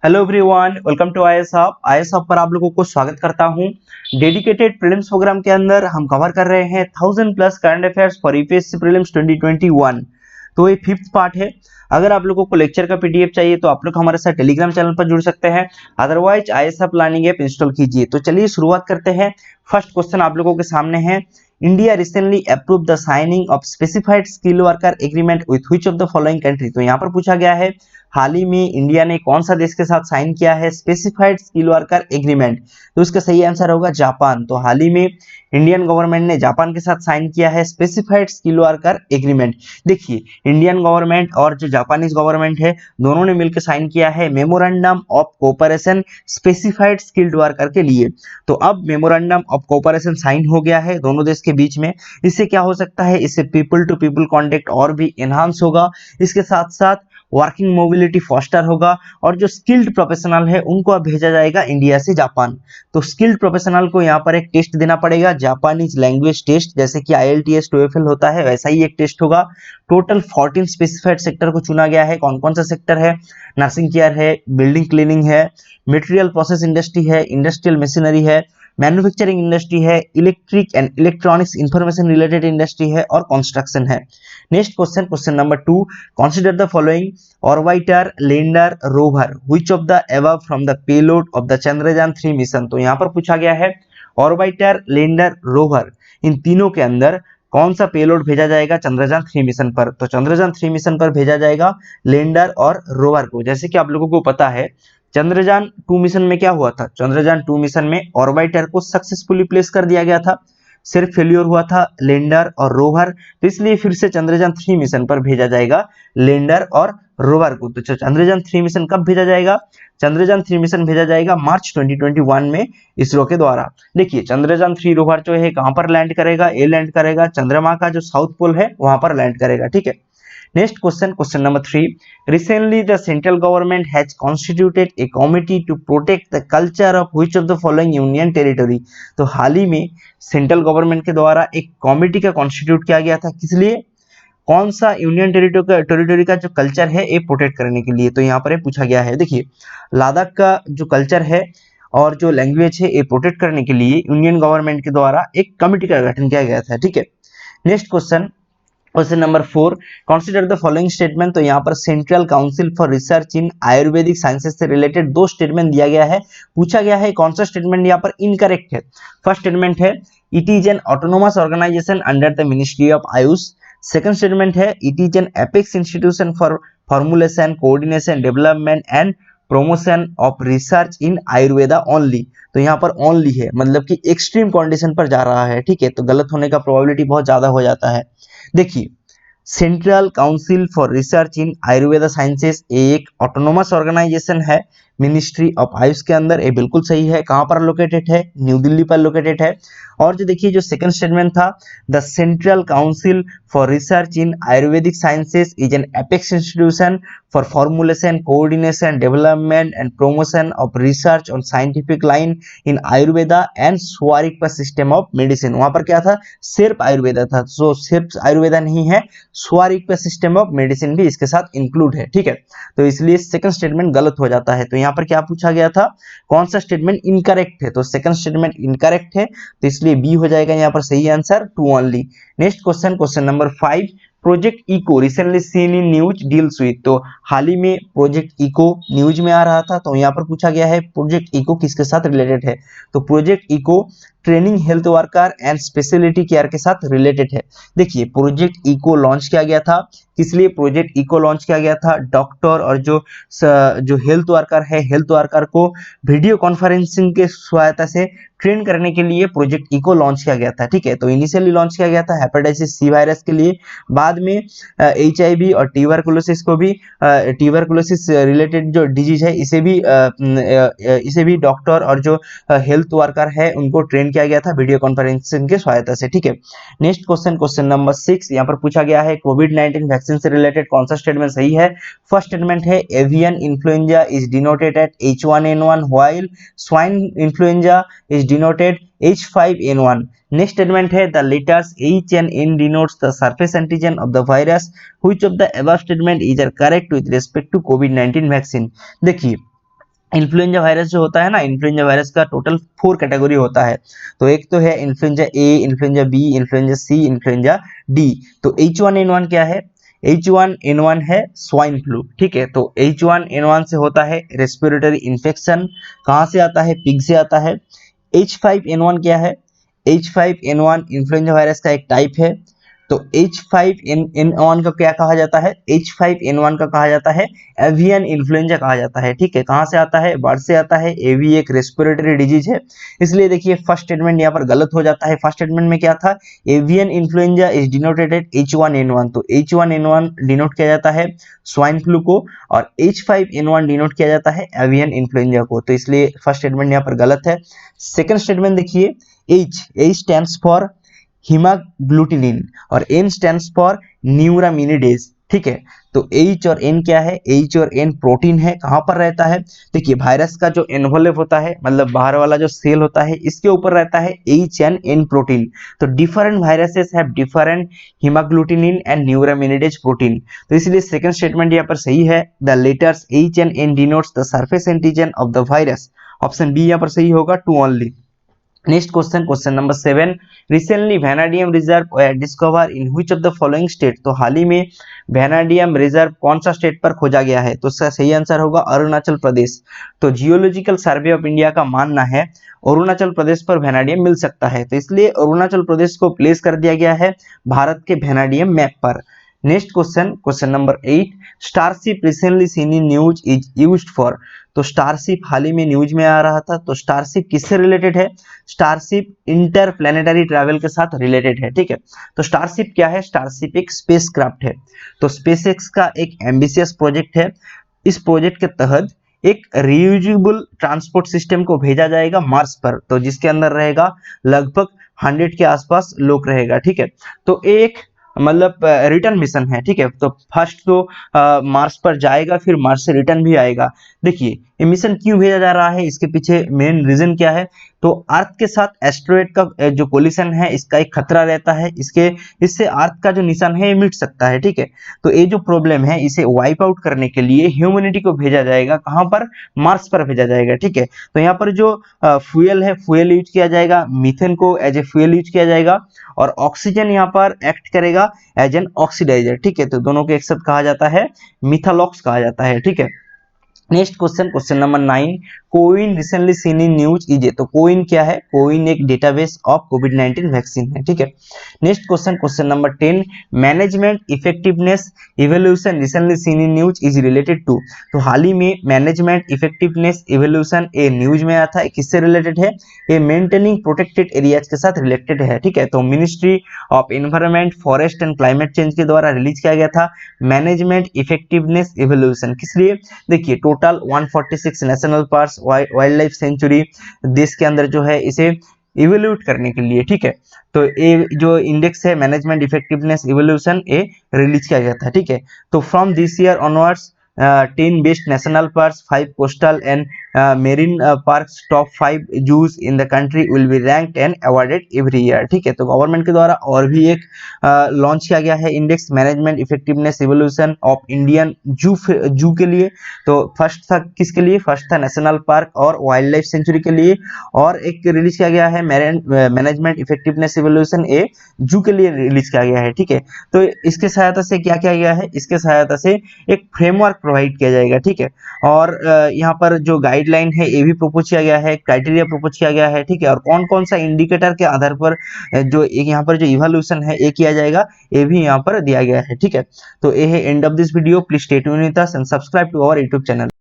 Hello everyone, welcome to IAS hub पर आप लोगों को स्वागत करता हूं। डेडिकेटेड प्रीलिम्स प्रोग्राम के अंदर हम कवर कर रहे हैं 1000 plus current affairs for UPSC prelims 2021। तो ये फिफ्थ पार्ट है। अगर आप लोगों को लेक्चर का पीडीएफ चाहिए तो आप लोग हमारे साथ टेलीग्राम चैनल पर जुड़ सकते हैं, otherwise IAS hub learning app install कीजिए। तो चलिए शुरुआत करते हैं। फर्स्ट क्वेश्चन आप लोगों के सामने है, India recently approve the signing off specified skill worker agreement with which of the following country. तो यहाँ पर पूछा गया है हाल ही में इंडिया ने कौन सा देश के साथ साइन किया है स्पेसिफाइड स्किल वर्कर एग्रीमेंट। तो इसका सही आंसर होगा जापान। तो हाल ही में इंडियन गवर्नमेंट ने जापान के साथ साइन किया है स्पेसिफाइड स्किल वर्कर एग्रीमेंट। देखिए, इंडियन गवर्नमेंट और जो जापानीज गवर्नमेंट है दोनों ने मिलकर साइन किया है memorandum of cooperation specified skilled worker के लिए। तो अब मेमोरेंडम ऑफ कोऑपरेशन साइन हो गया है दोनों देश के बीच में। इससे क्या हो सकता है, इससे पीपल टू पीपल कॉन्टेक्ट और भी एनहांस होगा। इसके साथ साथ वर्किंग मोबिलिटी फॉस्टर होगा और जो स्किल्ड प्रोफेशनल है उनको अब भेजा जाएगा इंडिया से जापान। तो स्किल्ड प्रोफेशनल को यहाँ पर एक टेस्ट देना पड़ेगा, जापानीज लैंग्वेज टेस्ट, जैसे कि IELTS TOEFL होता है वैसा ही एक टेस्ट होगा। टोटल 14 स्पेसिफाइड सेक्टर को चुना गया है। कौन कौन सा सेक्टर है? नर्सिंग केयर है, बिल्डिंग क्लीनिंग है, मटेरियल प्रोसेस इंडस्ट्री है, इंडस्ट्रियल मशीनरी है, मैन्युफैक्चरिंग इंडस्ट्री है, electric and electronics information related industry है और कंस्ट्रक्शन है। Next question, question number 2, consider the following orbiter lander rover which of the above from the payload of the Chandrayaan 3 mission. तो यहाँ पर पूछा गया है ऑर्बिटर लैंडर रोवर, इन तीनों के अंदर कौन सा पेलोड भेजा जाएगा चंद्रयान 3 मिशन पर। तो चंद्रयान 3 मिशन पर भेजा जाएगा लैंडर और रोवर को। जैसे कि आप लोगों को पता है चंद्रयान 2 मिशन में क्या हुआ था, चंद्रयान 2 मिशन में ऑर्बिटर को सक्सेसफुली प्लेस कर दिया गया था, सिर्फ फेल्योर हुआ था लैंडर और रोवर। तो इसलिए फिर से चंद्रयान 3 मिशन पर भेजा जाएगा लैंडर और रोवर को। तो चंद्रयान 3 मिशन कब भेजा जाएगा? चंद्रयान 3 मिशन भेजा जाएगा मार्च 2021 में इसरो के द्वारा। देखिए, चंद्रयान 3 रोवर जो है कहां पर लैंड करेगा? ये लैंड करेगा चंद्रमा का जो साउथ पोल है वहां पर लैंड करेगा। ठीक है। Next question, question number 3. Recently, the central government has constituted a committee to protect the culture of which of the following union territory. तो हाल ही में सेंट्रल गवर्नमेंट के द्वारा एक कॉमिटी का कॉन्स्टिट्यूट किया गया था, किस लिए? कौन सा यूनियन टेरिटरी का जो कल्चर है ये प्रोटेक्ट करने के लिए। तो यहाँ पर पूछा गया है, देखिए लद्दाख का जो कल्चर है और जो लैंग्वेज है ये प्रोटेक्ट करने के लिए यूनियन गवर्नमेंट के द्वारा एक कमिटी का गठन किया गया था। ठीक है। Next question, question number 4, consider the following statement. तो यहाँ पर central Council for Research in Ayurvedic sciences से रिलेटेड दो स्टेटमेंट दिया गया है। पूछा गया है कौन सा स्टेटमेंट यहाँ पर इनकरेक्ट है। फर्स्ट स्टेटमेंट है it is an autonomous organisation under the Ministry of AYUSH. Second statement है it is an apex institution for formulation coordination development and promotion of research in Ayurveda only. तो यहाँ पर ओनली है, मतलब कि एक्सट्रीम कंडीशन पर जा रहा है। ठीक है, तो गलत होने का प्रोबेबिलिटी बहुत ज्यादा हो जाता है। देखिए, central Council for Research in Ayurveda sciences एक ऑटोनोमस ऑर्गेनाइजेशन है मिनिस्ट्री ऑफ आयुष के अंदर, ये बिल्कुल सही है। कहां पर लोकेटेड है? न्यू दिल्ली पर लोकेटेड है। और जो देखिए जो सेकंड स्टेटमेंट था, the Central Council for Research in Ayurvedic Sciences is an apex institution for formulation coordination development and promotion of research on scientific line in Ayurveda and Swarik system of medicine. वहां पर क्या था? सिर्फ आयुर्वेदा था। सो सिर्फ आयुर्वेदा नहीं है, स्वारिक सिस्टम ऑफ मेडिसिन भी इसके साथ इंक्लूड है। ठीक है, तो इसलिए सेकंड स्टेटमेंट गलत हो जाता है। तो यहाँ पर क्या पूछा गया था, कौन सा स्टेटमेंट इनकरेक्ट है? तो सेकंड स्टेटमेंट इनकरेक्ट है, तो इसलिए बी हो जाएगा यहाँ पर सही answer, two only. Next question, question number 5, project Echo recently seen in news deals with. तो हाल ही में प्रोजेक्ट इको न्यूज में आ रहा था, तो यहाँ पर पूछा गया है प्रोजेक्ट इको किसके साथ रिलेटेड है। तो project Echo training health worker and speciality care के साथ रिलेटेड है। देखिए, प्रोजेक्ट इको लॉन्च किया गया था, किस लिए प्रोजेक्ट इको लॉन्च किया गया था? डॉक्टर और जो हेल्थ वर्कर है, हेल्थ वर्कर को वीडियो कॉन्फ्रेंसिंग के सहायता से ट्रेन करने के लिए प्रोजेक्ट इको लॉन्च किया गया था। ठीक है, तो इनिशियली लॉन्च किया गया था हेपेटाइटिस सी वायरस के लिए, बाद में HIV और ट्यूबरकुलोसिस को भी, ट्यूबरकुलोसिस रिलेटेड जो डिजीज है इसे भी डॉक्टर और जो हेल्थ वर्कर है उनको ट्रेन किया गया था वीडियो कॉन्फ्रेंसिंग के सहायता से। ठीक है। नेक्स्ट क्वेश्चन, क्वेश्चन नंबर 6, यहाँ पर पूछा गया है कोविड-19 वैक्सीन से रिलेटेड कौन सा स्टेटमेंट सही है। फर्स्ट स्टेटमेंट है avian influenza is denoted at H1N1 while swine influenza is denoted H5N1। Next statement है the letters H and N denotes the surface antigen of the virus, which of the above statement is correct with respect to COVID-19 vaccine. देखिए, influenza virus जो होता है ना, influenza virus का total 4 category होता है। तो एक तो है influenza A, influenza B, influenza C, influenza D. तो H1N1 क्या है? H1N1 है स्वाइन फ्लू, ठीक है। तो H1N1 से होता है रेस्पिरेटरी इन्फेक्शन। कहाँ से आता है? पिग से आता है। H5N1 क्या है? H5N1 इन्फ्लुएंजा वायरस का एक टाइप है। तो H5N1 का क्या कहा जाता है? H5N1 का कहा जाता है एवियन इन्फ्लुएंजा कहा जाता है, ठीक है। कहाँ से आता है? बर्ड से आता है। एवी एक रेस्पिरेटरी डिजीज है, इसलिए देखिए फर्स्ट स्टेटमेंट यहाँ पर गलत हो जाता है। फर्स्ट स्टेटमेंट में क्या था? Avian influenza is denoted H1N1, तो H1N1 डिनोट किया जाता है स्वाइन फ्लू को, और H5N1 डिनोट किया जाता है एवियन इन्फ्लुएंजा को, तो इसलिए फर्स्ट स्टेटमेंट यहाँ पर गलत है। सेकंड स्टेटमेंट देखिए, H स्टैंड्स फॉर हीमाग्लूटिनिन और N स्टैंड्स फॉर न्यूरामिनिडेज, ठीक है। तो H और N क्या है? H और N प्रोटीन है। कहाँ पर रहता है? देखिए वायरस का जो एनवलप होता है, मतलब बाहर वाला जो सेल होता है, इसके ऊपर रहता है H एंड N प्रोटीन। तो different viruses have different haemagglutinin and neuraminidase protein, तो इसलिए सेकंड स्टेटमेंट यहाँ पर सही है। The letters H and N denotes the surface antigen of the virus. Option B यहाँ पर सही होगा, 2 only. Next question, question number 7, recently vanadium reserve discover in which of the following state. तो हाल ही में वैनाडियम रिजर्व कौन सा स्टेट पर खोजा गया है? तो इसका सही आंसर होगा अरुणाचल प्रदेश। तो जियोलॉजिकल सर्वे ऑफ इंडिया का मानना है अरुणाचल प्रदेश पर वैनाडियम मिल सकता है, तो इसलिए अरुणाचल प्रदेश को प्लेस कर दिया गया है भारत के वैनाडियम मैप पर। Next question, question number 8, starship recently seen in news is used for. तो स्टारशिप हाल ही में न्यूज में आ रहा था, तो स्टारशिप किससे रिलेटेड है? स्टारशिप इंटरप्लैनेटरी ट्रैवल के साथ रिलेटेड है, ठीक है। तो स्टारशिप क्या है? स्टारशिप एक स्पेसक्राफ्ट है। तो स्पेसएक्स का एक एम्बिशियस प्रोजेक्ट है। इस प्रोजेक्ट के तहत एक रियूजेबल ट्रांसपोर्ट सिस्टम को भेजा जाएगा मार्स पर, तो जिसके अंदर रहेगा लगभग 100 के आसपास लोग रहेगा, ठीक है। तो एक मतलब रिटर्न मिशन है, ठीक है। तो फर्स्ट तो मार्स पर जाएगा, फिर मार्स से रिटर्न भी आएगा। देखिए ये मिशन क्यों भेजा जा रहा है, इसके पीछे मेन रीजन क्या है? तो अर्थ के साथ एस्टेरॉयड का जो कोलिशन है, इसका एक खतरा रहता है, इससे अर्थ का जो निशान है ये मिट सकता है, ठीक है। तो ये जो प्रॉब्लम है, इसे वाइप आउट करने के लिए ह्यूमैनिटी को भेजा जाएगा। कहाँ पर? मार्स पर भेजा जाएगा, ठीक है। तो यहाँ पर जो फ्यूल है, फ्यूल यूज किया जाएगा, मीथेन को एज ए फ्यूल यूज किया जाएगा, और ऑक्सीजन यहाँ पर एक्ट करेगा एज एन ऑक्सीडाइजर, ठीक है। तो दोनों को एक साथ कहा जाता है मिथालॉक्स कहा जाता है, ठीक है। Next question, question number 9, CoWIN recently seen in news is. तो कोविन क्या है? कोविन एक डेटाबेस ऑफ कोविड-19 वैक्सीन है, ठीक है। Next question, question number 10, management effectiveness evolution recently seen in news is related to. तो हाल ही में मैनेजमेंट इफेक्टिवनेस इवोल्यूशन ए न्यूज में आया था, किससे रिलेटेड है? ये मेंटेनिंग प्रोटेक्टेड एरियाज के साथ रिलेटेड है, ठीक है। तो ministry of environment, forest and climate change के द्वारा रिलीज किया गया था मैनेजमेंट इफेक्टिवनेस इवोल्यूशन। किस लिए? देखिए total 146 national parks, wild life sanctuary देश के अंदर जो है, इसे इवेल्यूट करने के लिए, ठीक है। तो ये जो इंडेक्स है मैनेजमेंट इफेक्टिवनेस इवोल्यूशन, ये रिलीज किया गया था, ठीक है। तो from this year onwards 10 best national parks, 5 coastal and marine parks, top 5 zoos in the country will be ranked and awarded every year, ठीक है। तो गवर्नमेंट के द्वारा और भी एक लॉन्च किया गया है index management effectiveness evolution of Indian जू के लिए। तो फर्स्ट था किसके लिए? फर्स्ट था नेशनल पार्क और वाइल्ड लाइफ सेंचुरी के लिए, और एक रिलीज किया गया है मैनेजमेंट इफेक्टिवनेस इवोल्यूशन ए जू के लिए रिलीज किया गया है, ठीक है। तो इसके सहायता से क्या किया गया है? इसके सहायता से एक फ्रेमवर्क प्रोवाइड किया जाएगा, ठीक है। और यहाँ पर जो गाइडलाइन है ये भी प्रपोज किया गया है, क्राइटेरिया प्रपोज किया गया है, ठीक है। और कौन कौन सा इंडिकेटर के आधार पर जो एक यहाँ पर जो इवोल्यूशन है ये किया जाएगा, ये भी यहाँ पर दिया गया है, ठीक है। तो ये है end of this video. Please stay tuned with us and subscribe to our YouTube channel.